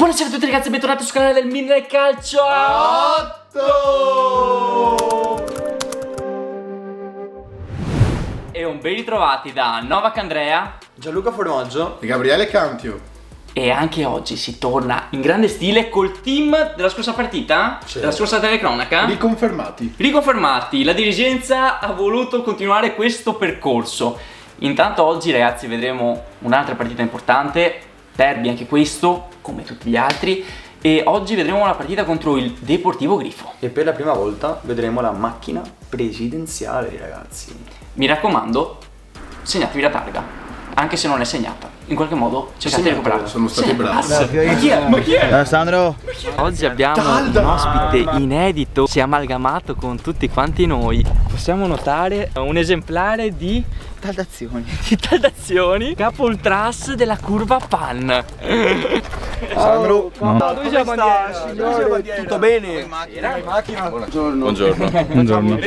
Buonasera a tutti ragazzi, bentornati sul canale del Mille Calcio 8. E un ben ritrovati da Novak Andrea, Gianluca Formaggio e Gabriele Cantio. e anche oggi si torna in grande stile col team della scorsa partita, della scorsa telecronaca. Riconfermati, la dirigenza ha voluto continuare questo percorso. Intanto oggi ragazzi vedremo un'altra partita importante, derby anche questo, come tutti gli altri. E oggi vedremo una partita contro il Deportivo Grifo. e per la prima volta vedremo la macchina presidenziale, ragazzi. Mi raccomando, segnatevi la targa, anche se non è segnata. In qualche modo cercate di recuperarla. Sono stati bravi. Ma chi è? Alessandro. Oggi abbiamo un ospite inedito, si è amalgamato con tutti quanti noi. Possiamo notare un esemplare di Taldazioni, capo ultras della curva Pan. Alessandro. Dove siamo signore? Tutto bene? Buongiorno.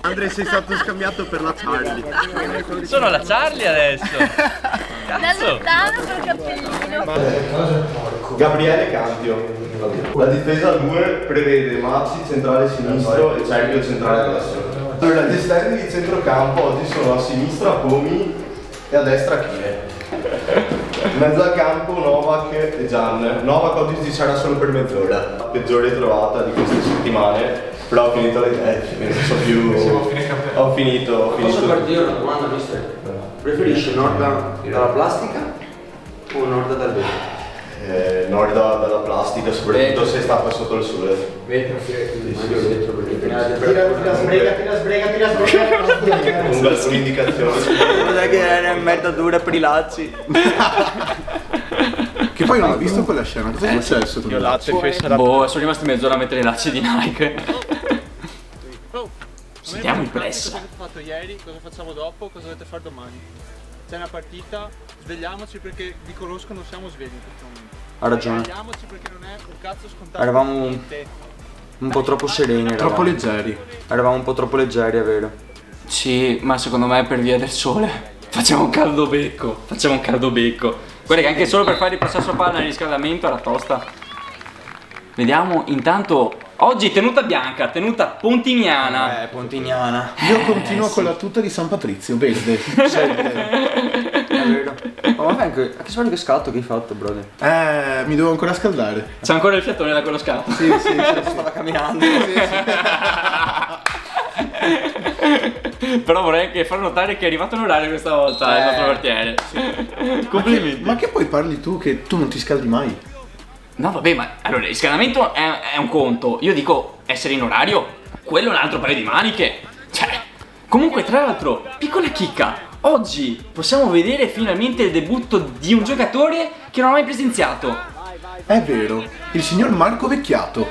Andre, sei stato scambiato per la Charlie. Sono la Charlie adesso. Da lontano col cappellino. Gabriele Cantio. La difesa 2 prevede Mazzi centrale sinistro e Cerchio centrale destro. Allora, gli esterni di centrocampo oggi sono a sinistra Pomi e a destra Chine. In mezzo al campo Novak e Gian. Novak oggi ci sarà solo per mezz'ora. La peggiore trovata di queste settimane, però ho finito le idee, non so più. Ho finito. Posso partire una domanda, mister? Preferisce nord dalla plastica o nord dal vetro? Nord dalla plastica, soprattutto se sta sotto il sole. Vetro, meglio vetro perché Tira un'indicazione. guarda che è merda dura per i lacci. Che poi non ho visto quella scena. Cosa è successo? Boh, sono rimasti mezz'ora a mettere i lacci di Nike. Sentiamo il press. Cosa avete fatto ieri, cosa facciamo dopo, cosa dovete fare domani? C'è una partita, svegliamoci perché vi conosco, non siamo svegli in questo momento. Ha ragione. Svegliamoci perché non è un cazzo scontato. Eravamo niente. un po' troppo sereni. Troppo leggeri. Eravamo un po' troppo leggeri, è vero. Sì, ma secondo me è per via del sole. Facciamo un caldo becco. Guarda che anche solo per fare il possesso palla nel riscaldamento era tosta. Vediamo intanto. Oggi tenuta bianca, tenuta pontiniana. Pontignana. Io continuo con la tuta di San Patrizio, verde. È vero. Ma vabbè, anche che suoni che scatto che hai fatto, brother? Mi devo ancora scaldare. C'è ancora il fiatone da quello scatto. Sì. Stava camminando. Però vorrei anche far notare che è arrivato in orario questa volta il nostro portiere. Complimenti. Ma che poi parli tu che tu non ti scaldi mai? No vabbè, ma allora il riscaldamento è un conto. Io dico essere in orario, quello è un altro paio di maniche. Cioè, comunque tra l'altro, piccola chicca, oggi possiamo vedere finalmente il debutto di un giocatore che non ha mai presenziato. È vero, il signor Marco Vecchiato.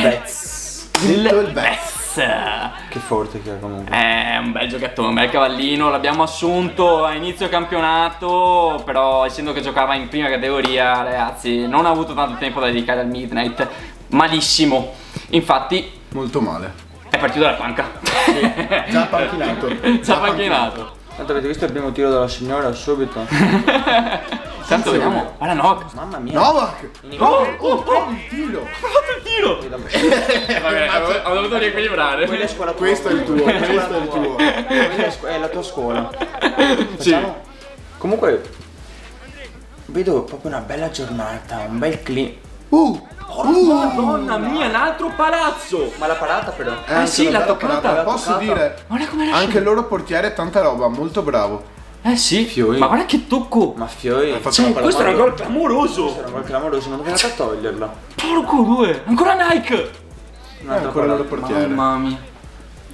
Bez. Detto il Bez. Che forte che è comunque. È un bel giocatore, un bel cavallino, l'abbiamo assunto a inizio campionato, però essendo che giocava in prima categoria, ragazzi, non ha avuto tanto tempo da dedicare al Midnight. Malissimo. Infatti Molto male. è partito dalla panca. Già panchinato. Tanto avete visto il primo tiro della signora subito? Tanto vediamo. Guarda Novak. Mamma mia. Novak! In- Il tiro! Il tiro. Vabbè, ho dovuto riequilibrare. Quella è scuola tua. Questo è il tuo, questo è il tuo. Quella è la tua scuola. Sì. Facciamo- Comunque vedo proprio una bella giornata, un bel clima. Madonna mia, un altro palazzo. Ma la parata però. Sì, l'ha toccata. Posso dire, Guarda come era anche il loro portiere è tanta roba, molto bravo. sì. Fiori. Ma guarda che tocco. Ma Fiori. Cioè, questo era un gol clamoroso. Era un gol clamoroso, non doveva toglierla. Porco due. Ancora Nike. Un'altra Ancora il loro parata. portiere. Mamma mia.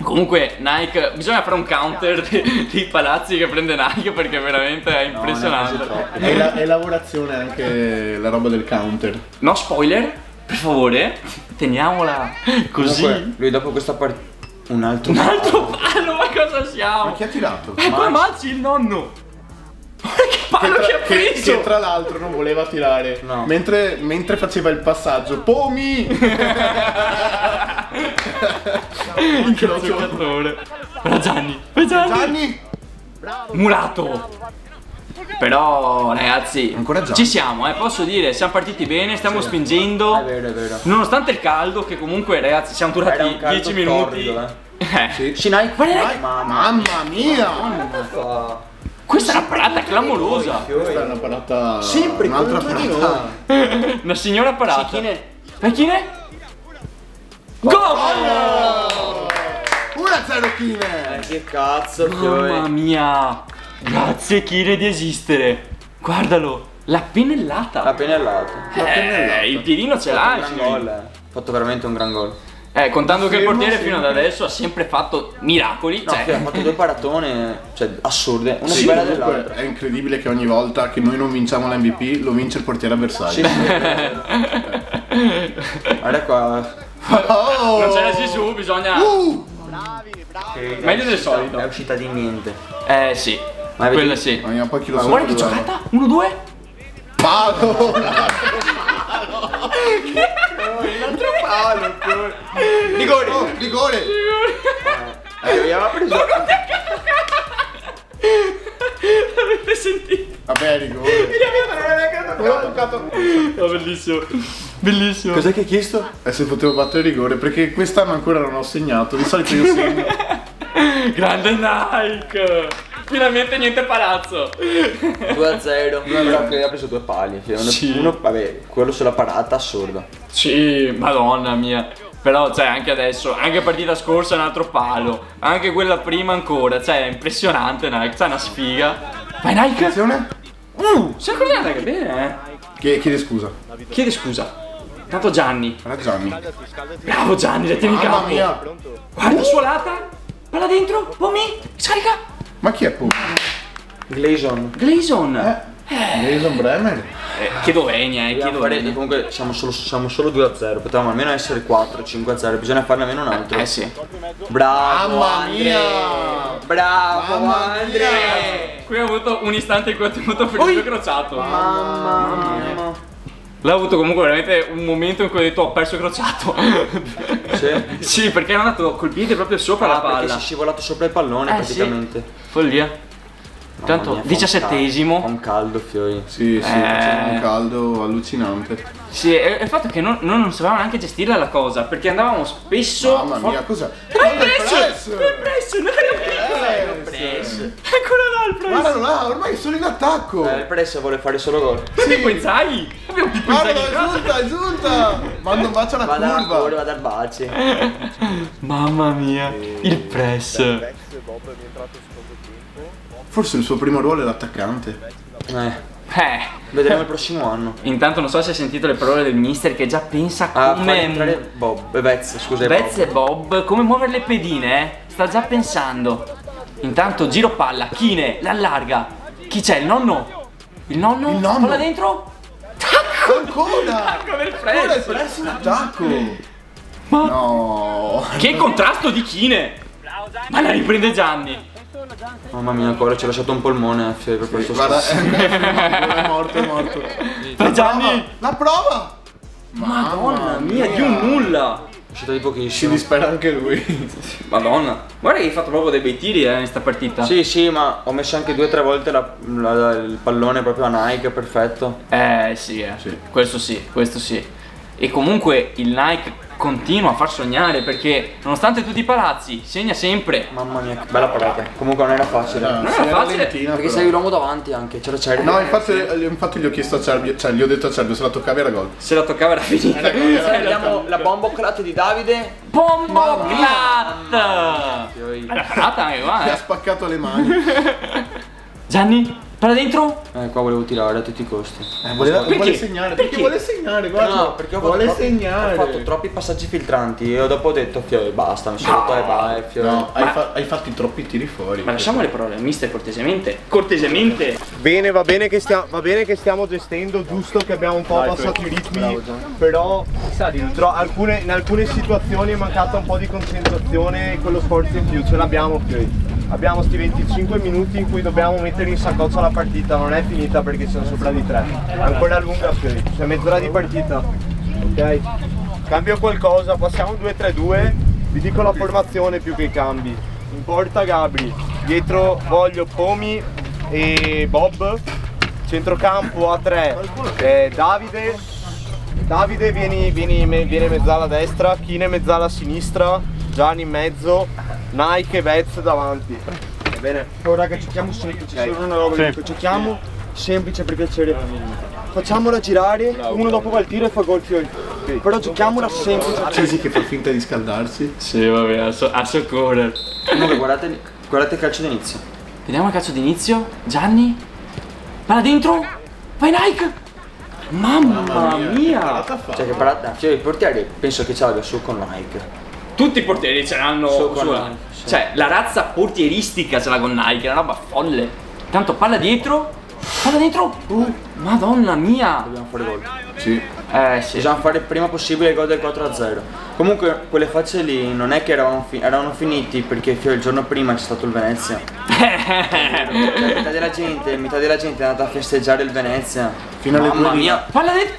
Comunque Nike, bisogna fare un counter dei palazzi che prende Nike perché veramente è impressionante. È lavorazione anche la roba del counter. No spoiler, per favore, teniamola così. Comunque, lui dopo questa partita. Un altro Palo, ma cosa siamo? Ma chi ha tirato? Qua Mazzi il nonno. Guarda che palo che ha preso. Che tra l'altro non voleva tirare. No. Mentre faceva il passaggio. Pomi! Che giocatore. Era Gianni. Gianni! Murato. Però ragazzi, ci siamo, posso dire, siamo partiti bene, stiamo spingendo. È vero. Nonostante il caldo, che comunque ragazzi siamo durati 10 minuti. Mamma mia! Questa è una parata clamorosa. Questa è una parata. Sempre un'altra contro di parata. Una signora parata. Chine? Gol! 1-0 Kine! Che cazzo, Fiori. Mamma mia! Grazie Kine di esistere. Guardalo, l'ha pennellata. La pennellato. Il piedino ce l'ha. Un gran gol, Ha fatto veramente un gran gol. Contando che il portiere fino ad adesso ha sempre fatto miracoli. No, ha fatto 2 paratone, assurde, una più Sì, bella comunque dell'altra. è incredibile che ogni volta che noi non vinciamo l'MVP lo vince il portiere avversario. Guarda qua. Non c'è la Gesù, bisogna. Meglio del solito. È uscita di niente. Sì. Ma Quello sì. Ma poi chi lo Guarda che giocata. 1-2. Palo! Rigore! Aveva preso. L'avete sentito? Vabbè, rigore. Oh, bellissimo. Cos'è che hai chiesto? Se potevo battere il rigore, perché quest'anno ancora non ho segnato. Di solito io segno. Grande Nike. Finalmente niente palazzo. 2-0. Però ha preso 2 pali. Sì. Uno, vabbè, quello sulla parata assurda. Sì, madonna mia. Però anche adesso, anche partita scorsa un altro palo. Anche quella prima ancora. È impressionante Nike, una sfiga. Vai Nike. Attenzione. Si è accordato che bene, Chiedi scusa. Chiedi scusa. Tanto Gianni. Era Gianni. Bravo Gianni, la tieni in Mamma campo. mia. Guarda suolata. Palla dentro. Pommi. Scarica. Ma chi è Pum? Gleason. Gleason. Jason Bremer. Chiedo venia, chiedo venia. Comunque siamo solo 2-0. Potevamo almeno essere 4-5-0. Bisogna farne almeno un altro. Sì. Bravo Mamma Andre. mia. Bravo Mamma Andre. Qui ho avuto un istante in cui ho tenuto per il mio crociato. Mamma mia. L'ha avuto comunque veramente un momento in cui ho detto ho perso il crociato. Sì. Sì, perché è andato col piede proprio sopra la Perché si palla. è scivolato sopra il pallone praticamente. Follia. Intanto Mamma mia, fa 17esimo. un caldo, Fiori. Sì, c'era un caldo allucinante. Sì, e il fatto è che noi non sapevamo neanche gestirla la cosa, perché andavamo spesso. Mamma mia, cos'è? Il press! Non era il press! Eccolo là il press! Guardalo là, ormai sono in attacco! Il press vuole fare solo gol. Pippo Inzaghi! Abbiamo Pippo Inzaghi in casa! Guarda, esulta! Manda un bacio alla curva! Va dal baci. Mamma mia, il press! Forse il suo primo ruolo è l'attaccante. Vedremo il prossimo anno. Intanto non so se hai sentito le parole del mister che già pensa come entrare Bez, scusa. Bez e Bob, come muovere le pedine, Sta già pensando. Intanto giro palla, Kine, l'allarga. Chi c'è? Il nonno? Il nonno? Palla dentro? Ancora! Tacco del Ancora il press! press in attacco! Ma no! Che contrasto di Kine! Ma la riprende Gianni! Mamma mia, ancora ci ha lasciato un polmone per questo Guarda, è morto. Vai Gianni! La prova! Madonna mia, di un nulla! È uscita di Si pochissimo. dispera anche lui. Madonna! Guarda che hai fatto proprio dei bei tiri in sta partita. Sì, ma ho messo anche 2 o 3 volte il pallone proprio a Nike, perfetto. Sì. Questo sì. E comunque il Nike continua a far sognare perché nonostante tutti i palazzi segna sempre. Mamma mia, che bella parata. Comunque non era facile. Non era facile Perché sei l'uomo davanti anche, c'era Cerbi. No, infatti gli ho chiesto a Cerbi, cioè gli ho detto a Cerbi, se la toccavi era gol. Se la toccava era finita. Vediamo la bomboclat di Davide. Bomboclat! Bella parata anche qua, Ti ha spaccato le mani. Gianni, palla dentro? Qua volevo tirare a tutti i costi. Vuole segnare, perché vuole segnare, guarda. No, perché vuole segnare. Ho fatto troppi passaggi filtranti e dopo ho detto Fiori basta, mi sono rotto le balle, Fiori. No, hai fatto troppi tiri fuori. Ma lasciamo le parole al mister cortesemente. Bene, va bene che stiamo gestendo, giusto che abbiamo un po' abbassato i ritmi, però in alcune situazioni è mancata un po' di concentrazione e quello sforzo in più, ce l'abbiamo Fiori. Abbiamo sti 25 minuti in cui dobbiamo mettere in saccoccia la partita, non è finita perché siamo sopra di 3. Ancora lunga Fiori, c'è mezz'ora di partita. Ok? Cambio qualcosa, passiamo 2-3-2, vi dico la formazione più che i cambi. In porta Gabri, dietro voglio Pomi, e Bob. Centrocampo a 3 Davide vieni mezzala a destra, Kine mezzala a sinistra, Gianni in mezzo, Nike e Vez davanti. Va bene? Oh raga, giochiamo semplice, solo una roba, dico, giochiamo semplice per piacere. Facciamola girare, uno dopo va al tiro e fa gol Fiori. Però giochiamola semplice. Cesi che fa finta di scaldarsi. Sì, vabbè, a soccorrere. Comunque guardate il calcio d'inizio. Vediamo il calcio d'inizio. Gianni. Palla dentro. Vai Nike. Mamma mia. Cioè che parata, cioè, il portiere penso che ce l'abbia su con Nike. Tutti i portieri ce l'hanno Su con su. Nike, sì. Cioè, la razza portieristica ce l'ha con Nike, è una roba folle. Tanto palla dietro. Palla dentro. Madonna mia. Dobbiamo fare gol. Sì. Sì. Bisogna fare il prima possibile il gol del 4-0. Comunque quelle facce lì non è che erano finiti perché il giorno prima c'è stato il Venezia. Metà della gente è andata a festeggiare il Venezia. Fino alle 2 di notte. Palla dentro.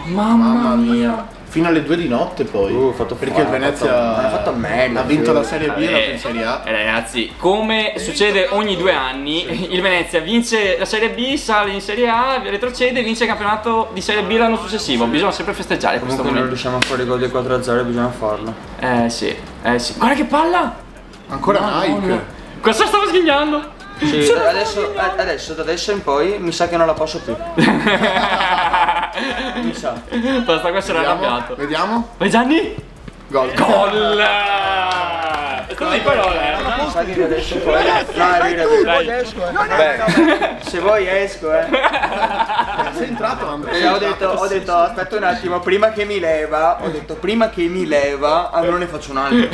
Mamma mia. Fino alle 2 di notte poi. Perché il Venezia ha fatto merda. ha vinto la Serie B e la in Serie A. Ragazzi, come succede ogni 2 anni, il Venezia vince la Serie B, sale in Serie A, retrocede e vince il campionato di Serie B l'anno successivo. Bisogna sempre festeggiare questo Comunque non momento. riusciamo a fare il gol del 4-0, bisogna farlo. Sì. Guarda che palla! Ancora Nike. Cosa stavo sghignando? Sì, da adesso in poi mi sa che non la posso più. Mi sa. Basta, questo era arrabbiato. Vediamo. Vai Gianni! Gol. Gol! È stato di parole, Mi sa che da adesso in poi. No, è vero. Se vuoi esco, Sei entrato Andrea. E ho detto aspetta un attimo, prima che mi leva, allora ne faccio un altro.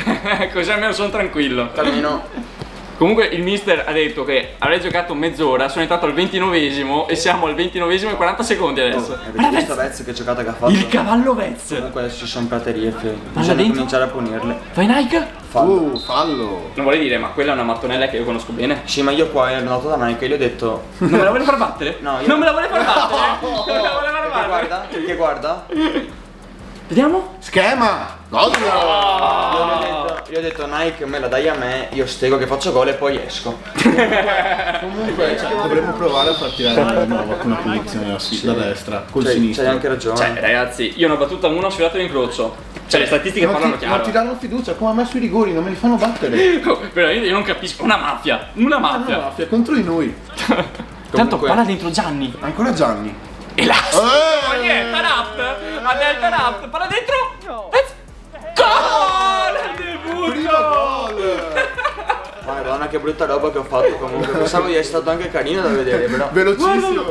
Così almeno sono tranquillo. Almeno. Comunque il mister ha detto che avrei giocato mezz'ora, sono entrato al 29esimo e siamo al 29esimo e 40 secondi adesso. Avete visto Vez che giocata che ha fatto? Il cavallo Vez! Comunque adesso ci sono praterie, bisogna dentro? cominciare a punirle. Vai Nike! Fallo. Non vorrei dire, ma quella è una mattonella che io conosco bene. Sì, ma io qua ero andato da Nike e gli ho detto. Non me la vuole far battere? No, io. Non me la vuole far battere? Non me la vuole far battere? Perché guarda. Vediamo? Schema. Gol. Io ho detto Nike me la dai a me, io stego che faccio gol e poi esco. Comunque dovremmo provare a far tirare di nuovo con una punizione da destra, col sinistro. C'hai anche ragione. Cioè ragazzi, io ne ho battuta una, ho sfilato l'incrocio. Cioè le statistiche parlano chiaro. Non ti danno fiducia, come a me sui rigori, non me li fanno battere. Veramente io non capisco. Una mafia. Una mafia. Una mafia contro di noi. Tanto palla dentro Gianni. Ancora Gianni. E là. Ma niente, Rapt. Adelta Rapt. Palla dentro. No. Gol! Debutto. Primo gol. Madonna che brutta roba che ho fatto comunque. Pensavo di essere stato anche carino da vedere, però. Velocissimo.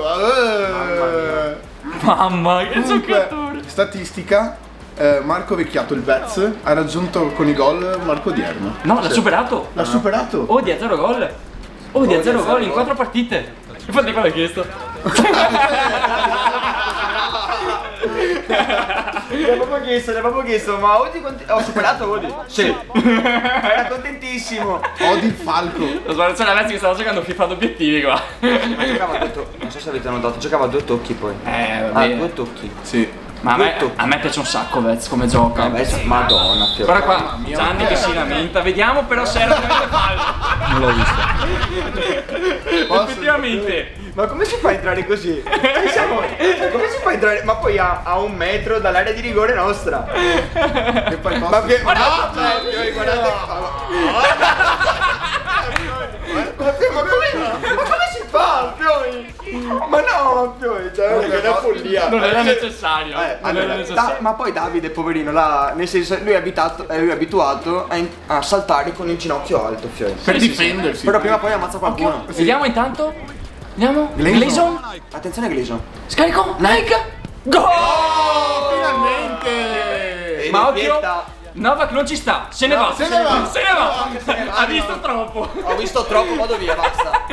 Mamma, che Comunque, giocatore. statistica. Marco Vecchiato, il Vez, ha raggiunto con i gol Marco Dierno. No, l'ha superato. L'ha superato. Di a 0 gol. Di a 0 gol in 4 partite. Infatti cosa hai chiesto? Le avevo chiesto, ma oggi ho superato Odi? Sì. Era contentissimo. Odi il falco. Lo sbarazzo ragazzi che stava giocando FIFA ad obiettivi qua. Ma giocava a 2 tocchi, non so se avete notato, giocava a 2 tocchi poi. Vabbè. 2 tocchi. Sì. Ma a me piace un sacco Vez come gioca. Madonna, Guarda qua, Gianni che si lamenta, vediamo però se era veramente fallo. Non l'ho visto. Effettivamente. ma come si fa a entrare così? Come si fa a entrare? Ma poi a 1 metro dall'area di rigore nostra. E poi Ma posso... guardate. Ma come si fa, Pioi? Ma no, Pioi, cioè è una follia. Non era necessario. Non era necessario. Ma poi Davide, poverino, nel senso, lui è abituato a saltare con il ginocchio alto, Fioi. Per difendersi. Però prima o poi ammazza qualcuno. Vediamo intanto. Vediamo. Gleason. Attenzione Gleason. Scarico. Nike. Gol! Finalmente. Ma occhio. Novak non ci sta, se ne va. Ha visto troppo. Ho visto troppo, vado via, basta.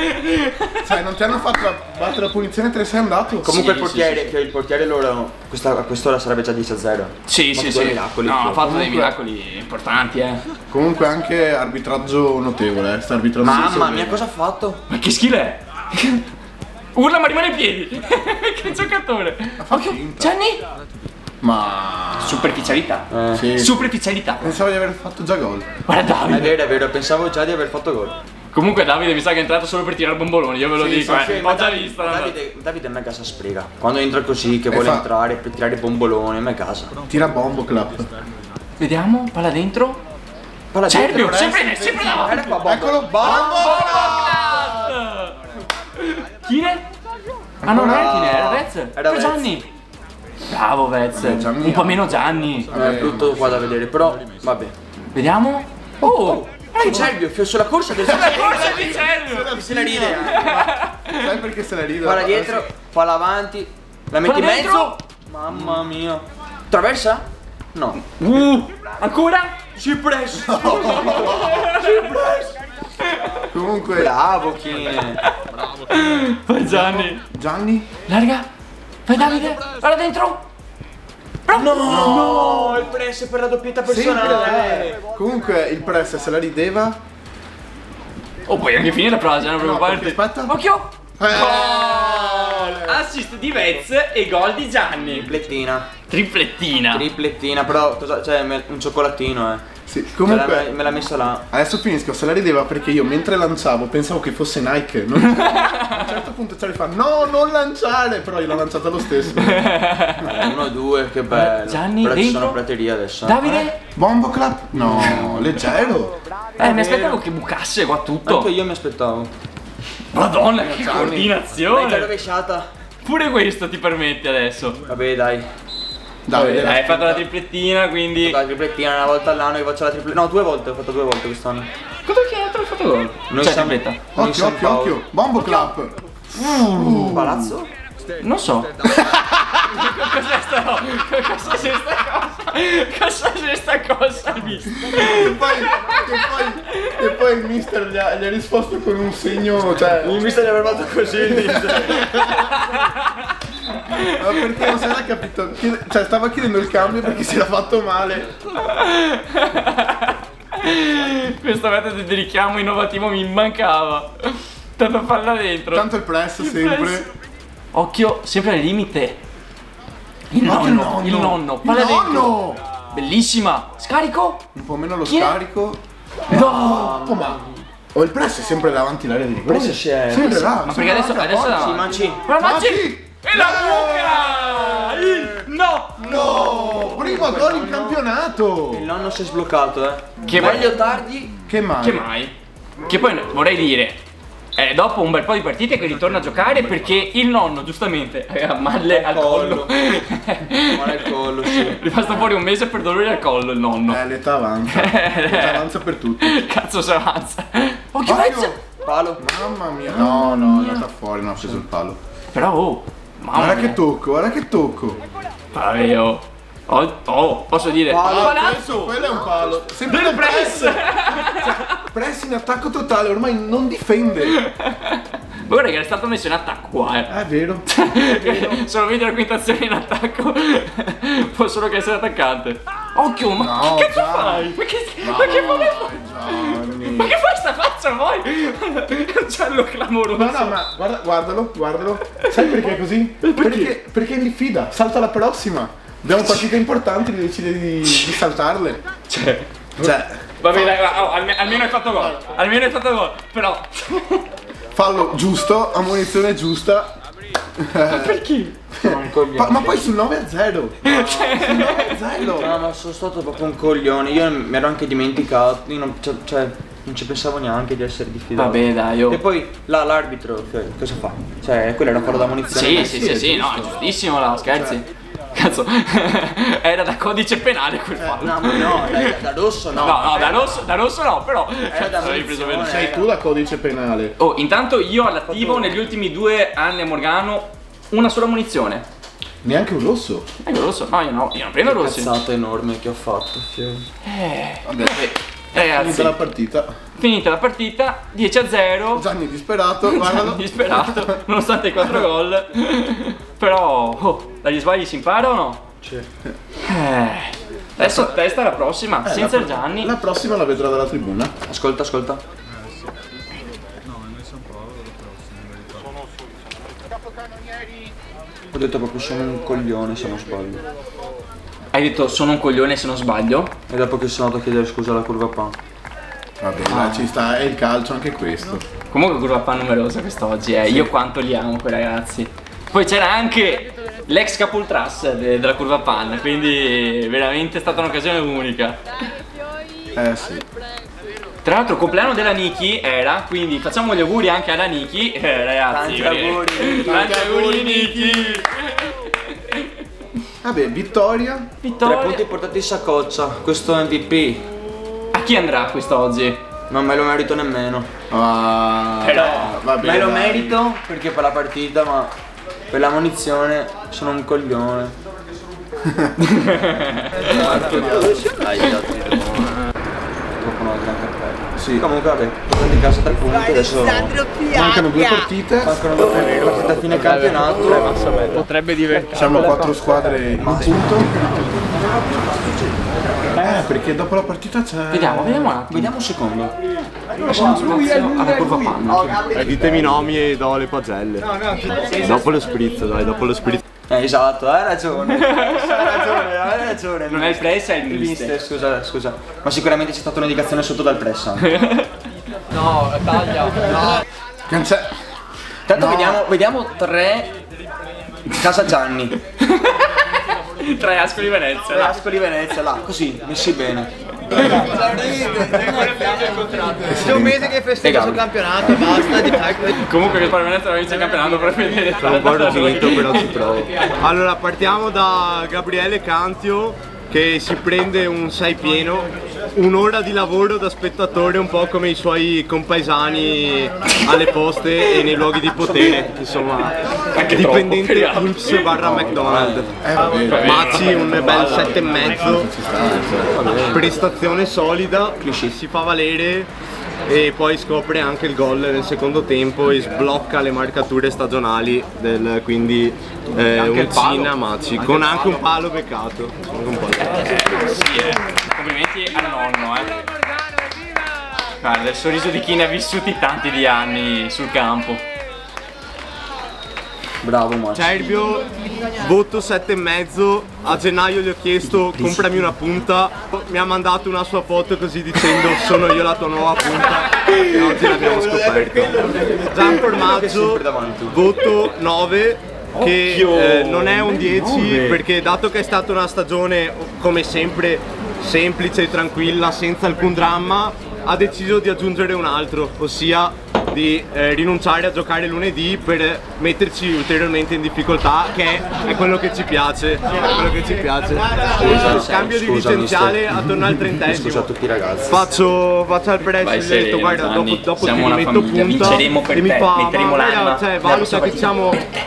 Cioè, non ti hanno fatto battere la punizione, te ne sei andato? Comunque il portiere loro a quest'ora sarebbe già 10-0. Sì. Miracoli. No, ha fatto dei miracoli importanti, Comunque anche arbitraggio notevole, sta arbitrando. Mamma mia, cosa ha fatto? Ma che skill è? Urla ma rimane in piedi. Che giocatore. Occhio, Gianni. Ma... Superficialità. Sì. Superficialità. Pensavo di aver fatto già gol. Guarda Davide. È vero, pensavo già di aver fatto gol. Comunque Davide mi sa che è entrato solo per tirare bomboloni, io ve lo dico, ho già visto. Davide me casa spriga. Quando entra così, che vuole entrare per tirare bomboloni, me casa. Tira bombo club. Vediamo, palla dentro. Cervio, sempre davanti. Eccolo, bombo! Chine? Ah no, non era Chine, era Vez. Era Gianni. Bravo Vez, un po' meno Gianni. È brutto qua da vedere, però vabbè. Vediamo. Oh! Che Cervio, sulla corsa del corsa di Cervio! Se la ride. Sai perché se la ride? Palla dietro, palla avanti, la metti in mezzo. Mamma mia. Traversa? No. Ancora? Ci preso. Comunque. Bravo Chine. Vai Gianni. Gianni? Larga. Vai Davide. Guarda dentro. No, il press per la doppietta personale. Comunque il press se la rideva. Oh, puoi anche finire la frase, non preoccuparti. Aspetta. Occhio. Assist di Vez e gol di Gianni. Triplettina, però cosa, cioè un cioccolatino Sì, comunque me l'ha messa là. Adesso finisco, se la rideva perché io mentre lanciavo pensavo che fosse Nike. A un certo punto Charlie fa no, non lanciare, però io l'ho lanciata lo stesso. 1-2, che bello. Gianni, però dentro. ci sono praterie adesso. Davide? Bombo club? No, leggero. Mi aspettavo che bucasse qua tutto. Anche io mi aspettavo. Madonna, che L'hai coordinazione. già rovesciata. Pure questo ti permette adesso. Vabbè dai. Hai fatto la triplettina, quindi. La triplettina una volta all'anno, io faccio la triplettina. No, 2 volte, ho fatto 2 volte quest'anno. Cosa hai fatto gol? Noi Cioè, siamo tripletta. Occhio. Bombo club. Palazzo? Non so. Cos'è sta roba? Cos'è sta cosa? Hai visto? E poi il mister gli ha risposto con un segno, cioè. Il mister gli aveva fatto così, il mister. Ma perché non si era capito? Cioè stava chiedendo il cambio perché si era fatto male. Questo metodo di richiamo innovativo mi mancava. Tanto falla dentro. Tanto il press sempre. Occhio, sempre al limite. Il nonno. Palla dentro. Bellissima. Scarico. Un po' meno lo Chi è? scarico. No. Oh ma. Oh, il press è sempre davanti all'area di rigore. Press c'è. Sempre là. Ma perché adesso è davanti. Manci. Manci. E la buca! No! Primo gol in campionato! Il nonno si è sbloccato, Che meglio tardi. Che mai? Che poi vorrei dire, dopo un bel po' di partite che ritorna a giocare perché il nonno giustamente aveva male al collo. Male al collo, sì. È rimasto fuori un mese per dolore al collo il nonno. L'età avanza. L'età avanza per tutti. Cazzo se avanza. Occhio Vez! Palo. Mamma mia. No, è andata fuori, non ha preso il palo. Però Guarda che tocco. Vabbè, posso dire palazzo! Quello è un palo. Sempre del press! Press in attacco totale, ormai non difende. Guarda che è stato messo in attacco qua, È vero. Solo vedi la quintazione in attacco può solo che essere attaccante. Occhio, ma che cazzo fai? Ma che fai sta faccia voi? È un giallo clamoroso. No, ma guardalo. Sai perché è così? Perché mi diffida, salta la prossima. Abbiamo partite importanti, decide di saltarle. Cioè. Va bene, almeno hai fatto gol. Però. Fallo giusto, ammonizione giusta. Perché? Ma poi sul 9-0. Sul 9-0. No, ma sono stato proprio un coglione. Io mi ero anche dimenticato. Io non ci pensavo neanche di essere diffidato. Vabbè, dai, E poi l'arbitro, cosa fa? Cioè, quello era farlo da munizione. Sì, no, è giustissimo là, scherzi. Cazzo, era da codice penale quel fallo. No, da rosso no. No, da rosso no, però. Era da munizione. Sei tu la codice penale. Oh, intanto io all'attivo negli ultimi 2 anni a Morgano una sola munizione. Neanche un rosso? Neanche un rosso? No, io non prendo rossi. Cazzata enorme che ho fatto, Vabbè, ragazzi, finita la partita, 10-0. Gianni disperato, guardalo. Disperato, nonostante i 4 gol. Però, dagli sbagli si impara o no? Sì. Adesso testa la prossima, senza il Gianni. La prossima la vedrò dalla tribuna. Ascolta. Ho detto proprio sono un coglione se non sbaglio. Hai detto sono un coglione se non sbaglio? E dopo che sono andato a chiedere scusa alla curva pan. Vabbè, dai, ci sta, è il calcio anche questo. Comunque curva pan numerosa quest'oggi, Sì. Io quanto li amo quei ragazzi. Poi c'era anche l'ex Capultras della curva pan, quindi veramente è stata un'occasione unica. Sì. Tra l'altro il compleanno della Niki era, quindi facciamo gli auguri anche alla Niki, ragazzi. Tanti auguri Niki. Vabbè, vittoria. 3 punti portati in saccoccia, questo MVP. A chi andrà quest'oggi? Non me lo merito nemmeno. Però vabbè, Me lo dai. merito perché per la partita, ma per la munizione sono un coglione. Troppo no, gran cappello. Sì. Comunque vabbè, portati in casa 3 punti, adesso Mancano 2 partite. mancano 2 partite a fine campionato. potrebbe divertirsi. Siamo 4 squadre in un punto. Perché dopo la partita c'è. Vediamo un attimo. Vediamo un secondo. Lasciamo spazio alla curva pan. Ditemi i nomi e do le pagelle. Dopo lo spritz, dai, dopo lo spritz. Esatto, hai ragione. Hai ragione. Non è il press, è il mister. Scusa. Ma sicuramente c'è stata un'indicazione sotto dal press anche. No, taglia. Tanto vediamo 3 Casa Gianni. 3 Ascoli Venezia. Ascoli Venezia, là, così, messi bene. C'è un mese che festeggia sul campionato, basta di Comunque che Ascoli Venezia non vince il campionato per vedere. Sono un po' arrugginito, però ci provo. Allora, partiamo da Gabriele Cantio che si prende un 6 pieno, un'ora di lavoro da spettatore, un po' come i suoi compaesani alle poste e nei luoghi di potere, insomma, dipendente INPS barra McDonald's. Mazzi un bel 7,5, prestazione solida, si fa valere e poi scopre anche il gol nel secondo tempo e sblocca le marcature stagionali quindi un Zin a Mazzi con anche un palo beccato. Complimenti al nonno, Guarda, il sorriso di chi ne ha vissuti tanti di anni sul campo. Bravo Mazzi. Cervio, voto 7,5. A gennaio gli ho chiesto comprami una punta, mi ha mandato una sua foto così dicendo sono io la tua nuova punta e oggi l'abbiamo scoperto. Gian Formaggio, voto 9, che non è un 10 perché dato che è stata una stagione come sempre semplice e tranquilla senza alcun dramma, ha deciso di aggiungere un altro, ossia di rinunciare a giocare lunedì per metterci ulteriormente in difficoltà, che è quello che ci piace, Scambio dirigenziale attorno al 30esimo. Scusa a tutti i ragazzi. Faccio al press, ho detto guarda, dopo ti rimetto punta e mi fa ma valuta che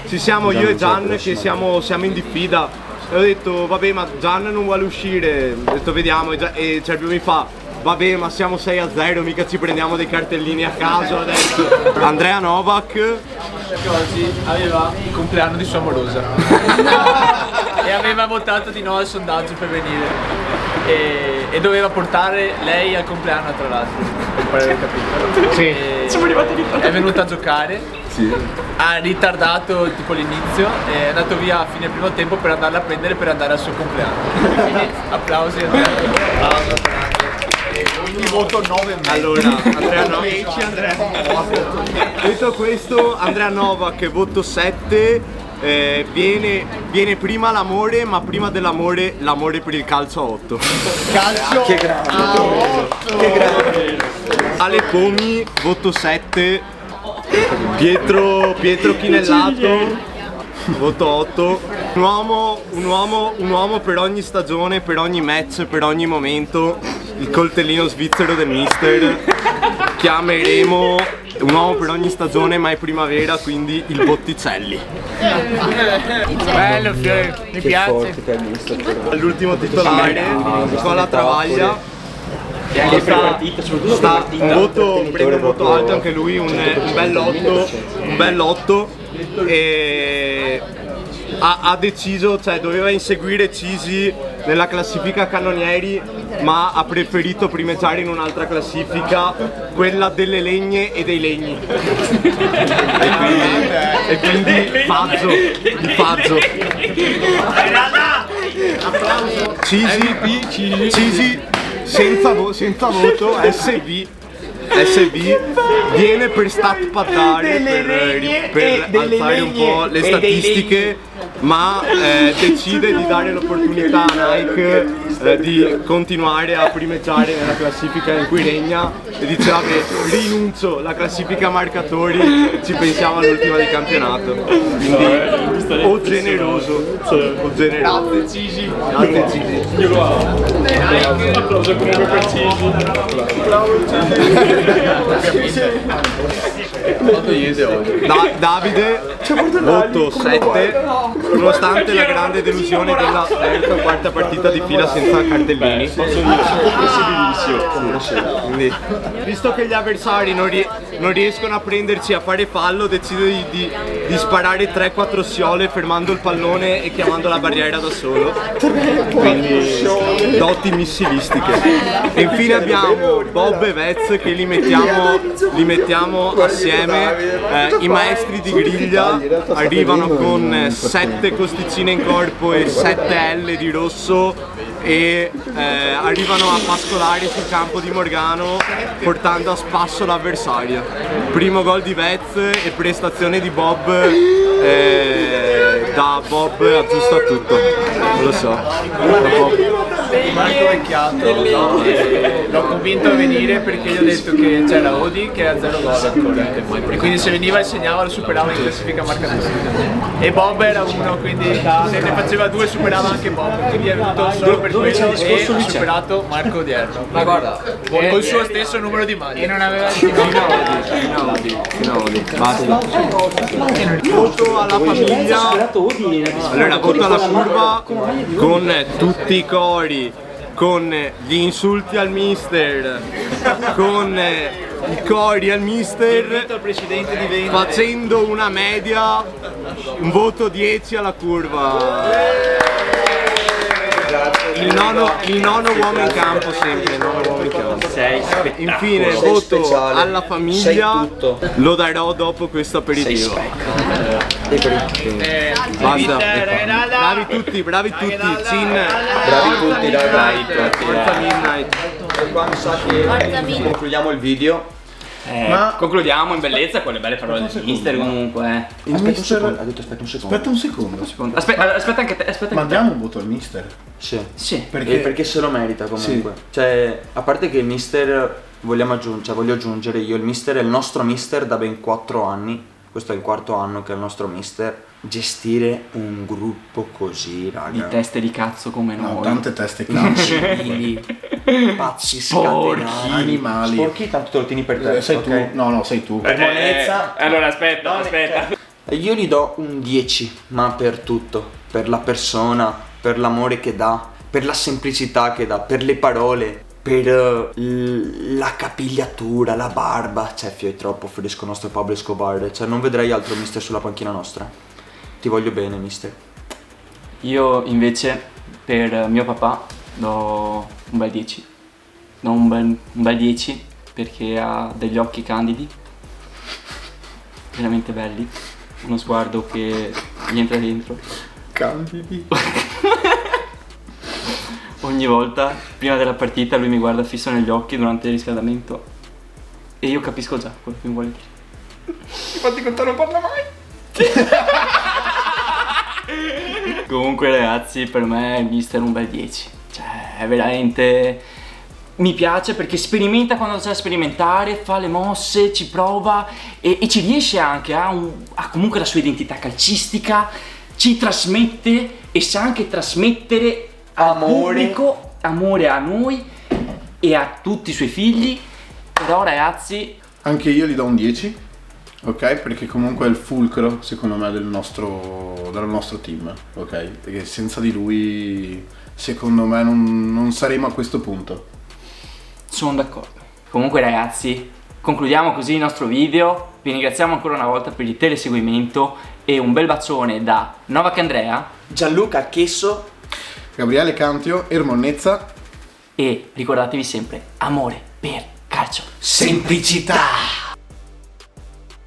ci siamo io e Gian che siamo in diffida. E ho detto vabbè, ma Gian non vuole uscire, ho detto vediamo, e Cervio mi fa vabbè, ma siamo 6-0, mica ci prendiamo dei cartellini a caso adesso. Andrea Novak, Che oggi aveva il compleanno di sua amorosa e aveva votato di no al sondaggio per venire e doveva portare lei al compleanno, tra l'altro, per aver capito. Sì. Siamo arrivati lì. È venuta a giocare, Sì. ha ritardato tipo l'inizio e è andato via a fine primo tempo per andarla a prendere per andare al suo compleanno. Quindi applausi Andrea. Voto 9. allora Andrea Novak. Detto questo, Andrea Novak, voto 7. Viene prima l'amore, ma prima dell'amore l'amore per il calcio a 8. calcio. Che grande. Ale Pomi, voto 7. Pietro Chinellato, voto 8. Un uomo per ogni stagione, per ogni match, per ogni momento. Il coltellino svizzero del mister. Chiameremo un uomo per ogni stagione, ma è primavera, quindi il Botticelli. Bello, mi piace. L'ultimo titolare, Nicola Travaglia. Un voto, prende un voto alto anche lui, un bell'otto. E ha deciso, cioè doveva inseguire Cisi nella classifica cannonieri, ma ha preferito primeggiare in un'altra classifica, quella delle legne e dei legni. E quindi Fazzo. Cisi senza voto, SV. SB viene per statpaddare, per alzare un po' le statistiche, ma decide di dare l'opportunità a Nike di continuare a primeggiare nella classifica in cui regna e dice vabbè, rinuncio la classifica marcatori, ci pensiamo all'ultima di campionato. Quindi o generoso o generoso. Grazie Gigi. Applauso comunque per Gigi. Davide, voto 7, nonostante la grande delusione della terza o quarta partita di fila senza cartellini. Quindi, visto che gli avversari non riescono a prenderci a fare fallo, decido di sparare 3-4 sciole fermando il pallone e chiamando la barriera da solo. Quindi doti missilistiche. E infine abbiamo Bob e Vez che li mettiamo assieme. I maestri di griglia arrivano con 7 costicine in corpo e 7 L di rosso e arrivano a pascolare sul campo di Morgano portando a spasso l'avversario. Primo gol di Vez e prestazione di Bob, da Bob aggiusta tutto, non lo so. Marco Vecchiato, l'ho convinto a venire perché gli ho detto che c'era Odi che era 0 gol ancora e quindi se veniva e segnava lo superava in classifica marcatori e Bob era uno, quindi se ne faceva 2 superava anche Bob, quindi è venuto solo per quello e ha superato Marco Odierno, ma guarda, col suo stesso numero di maglie e non aveva fino a Odi, basta. Voto alla famiglia, allora voto alla curva con tutti i cori, con gli insulti al mister, con i cori al mister, facendo una media, un voto 10 alla curva. Il nono uomo in campo sempre, il nono uomo in campo. Infine voto alla famiglia, lo darò dopo questo aperitivo. Basta. Bravi tutti, Cin. Bravi tutti, dai. Forza Midnight. Qua mi sa che concludiamo il video. Ma concludiamo in bellezza con le belle parole del mister comunque. Il mister Ha detto aspetta un secondo. Aspetta anche te, Ma diamo un voto al mister? Sì. Perché se lo merita comunque. Sì. Cioè, a parte che il mister voglio aggiungere io, il mister è il nostro mister da ben 4 anni. Questo è il 4º anno che è il nostro mister. Gestire un gruppo così, raga. Di teste di cazzo come noi. No, tante teste cazzo. Pazzi, scatenati, animali. Sporchi, tanto te lo tieni per te. Sei tu. No, sei tu. Allora aspetta. Io gli do un 10, ma per tutto. Per la persona, per l'amore che dà, per la semplicità che dà, per le parole, per la capigliatura, la barba. Cioè, è troppo fresco il nostro Pablo Escobar. Cioè, non vedrei altro mister sulla panchina nostra. Ti voglio bene, mister. Io invece per mio papà do un bel 10. Do un bel 10 perché ha degli occhi candidi, veramente belli, uno sguardo che gli entra dentro. Candidi. Ogni volta, prima della partita, lui mi guarda fisso negli occhi durante il riscaldamento e io capisco già quello che mi vuole dire. Infatti con te non parla mai. Comunque ragazzi, per me il mister è un bel 10. Cioè, è veramente... mi piace perché sperimenta quando c'è da sperimentare, fa le mosse, ci prova e ci riesce anche, ha comunque la sua identità calcistica, ci trasmette e sa anche trasmettere al pubblico amore a noi e a tutti i suoi figli. Però ragazzi, anche io gli do un 10, ok? Perché comunque è il fulcro secondo me del nostro team, ok? Perché senza di lui secondo me non saremo a questo punto. Sono d'accordo. Comunque ragazzi, concludiamo così il nostro video. Vi ringraziamo ancora una volta per il teleseguimento e un bel bacione da Novak Andrea, Gianluca Chesso, Gabriele Cantio, Ermonnezza e ricordatevi sempre, amore per calcio, semplicità.